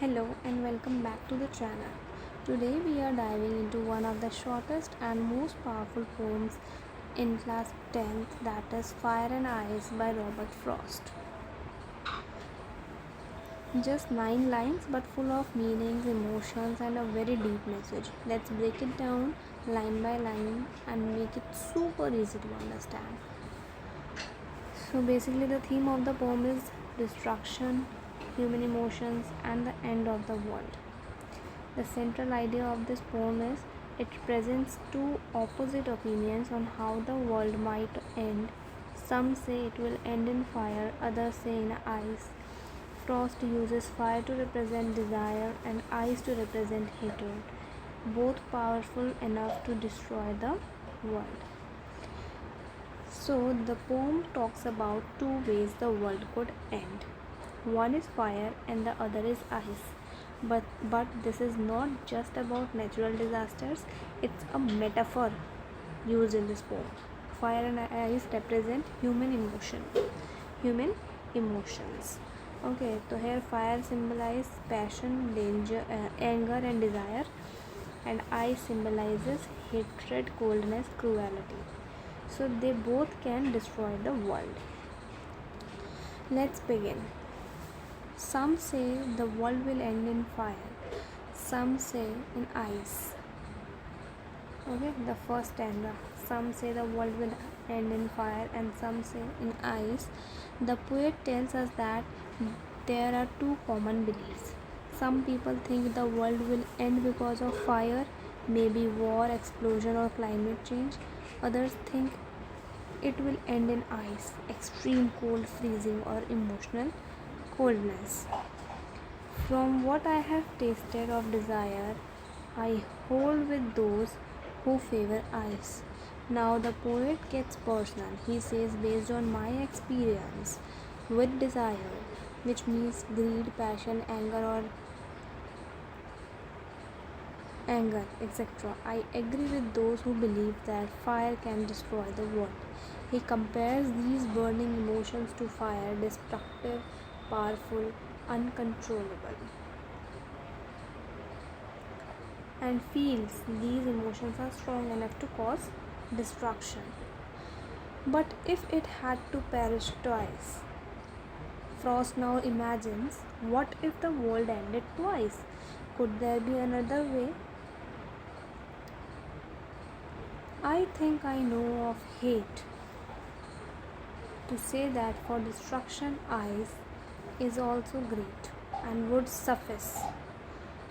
Hello and welcome back to the channel. Today we are diving into one of the shortest and most powerful poems in class 10th, that is Fire and Ice by Robert Frost. Just 9 lines but full of meanings, emotions and a very deep message. Let's break it down line by line and make it super easy to understand. So basically the theme of the poem is destruction, human emotions and the end of the world. The central idea of this poem is it presents two opposite opinions on how the world might end. Some say it will end in fire, others say in ice. Frost uses fire to represent desire and ice to represent hatred, both powerful enough to destroy the world. So, the poem talks about two ways the world could end. One is fire and the other is ice. But this is not just about natural disasters, it's a metaphor used in this poem. Fire and ice represent human emotions. Okay, so here fire symbolizes passion, danger, anger and desire, and ice symbolizes hatred, coldness, cruelty. So they both can destroy the world. Let's begin. Some say the world will end in fire, some say in ice. Okay, the first stanza. Some say the world will end in fire, and some say in ice. The poet tells us that there are two common beliefs. Some people think the world will end because of fire, maybe war, explosion, or climate change. Others think it will end in ice, extreme cold, freezing, or emotional coldness. From what I have tasted of desire, I hold with those who favor ice. Now the poet gets personal. He says, based on my experience with desire, which means greed, passion, anger, etc., I agree with those who believe that fire can destroy the world. He compares these burning emotions to fire, destructive, powerful, uncontrollable, and feels these emotions are strong enough to cause destruction. But if it had to perish twice, Frost now imagines, what if the world ended twice? Could there be another way? I think I know of hate to say that for destruction, ice is also great and would suffice.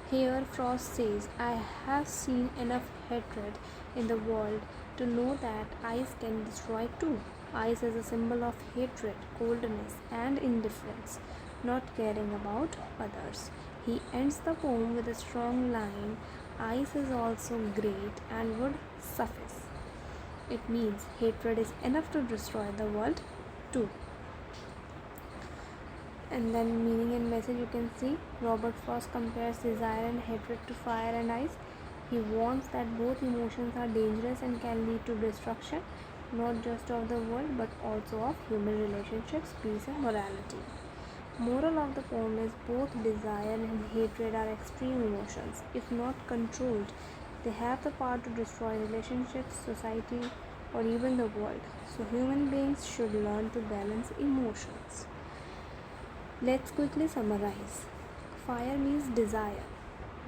Here, Frost says, I have seen enough hatred in the world to know that ice can destroy too. Ice is a symbol of hatred, coldness, and indifference, not caring about others. He ends the poem with a strong line, ice is also great and would suffice. It means hatred is enough to destroy the world too. And then meaning and message, you can see Robert Frost compares desire and hatred to fire and ice. He warns that both emotions are dangerous and can lead to destruction, not just of the world but also of human relationships, peace and morality. Moral of the poem is both desire and hatred are extreme emotions. If not controlled, they have the power to destroy relationships, society, or even the world. So human beings should learn to balance emotions. Let's quickly summarize. Fire means desire.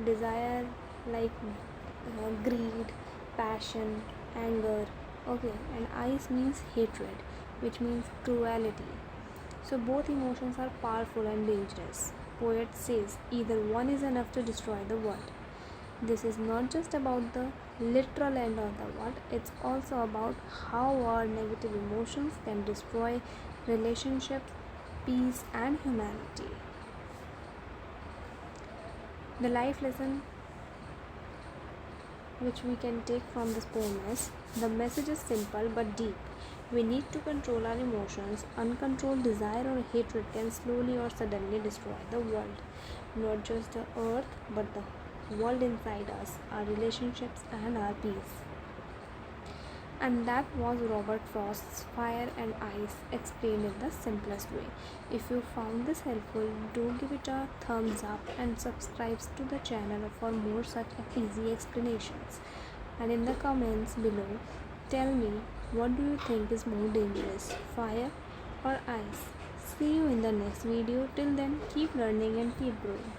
Desire like greed, passion, anger. Okay, and ice means hatred, which means cruelty. So both emotions are powerful and dangerous. Poet says either one is enough to destroy the world. This is not just about the literal end of the world, it's also about how our negative emotions can destroy relationships, peace, and humanity. The life lesson which we can take from this poem is the message is simple but deep. We need to control our emotions. Uncontrolled desire or hatred can slowly or suddenly destroy the world. Not just the earth, but the world inside us, our relationships, and our peace. And that was Robert Frost's Fire and Ice explained in the simplest way. If you found this helpful, do give it a thumbs up and subscribe to the channel for more such easy explanations. And in the comments below, tell me, what do you think is more dangerous, fire or ice? See you in the next video. Till then, keep learning and keep growing.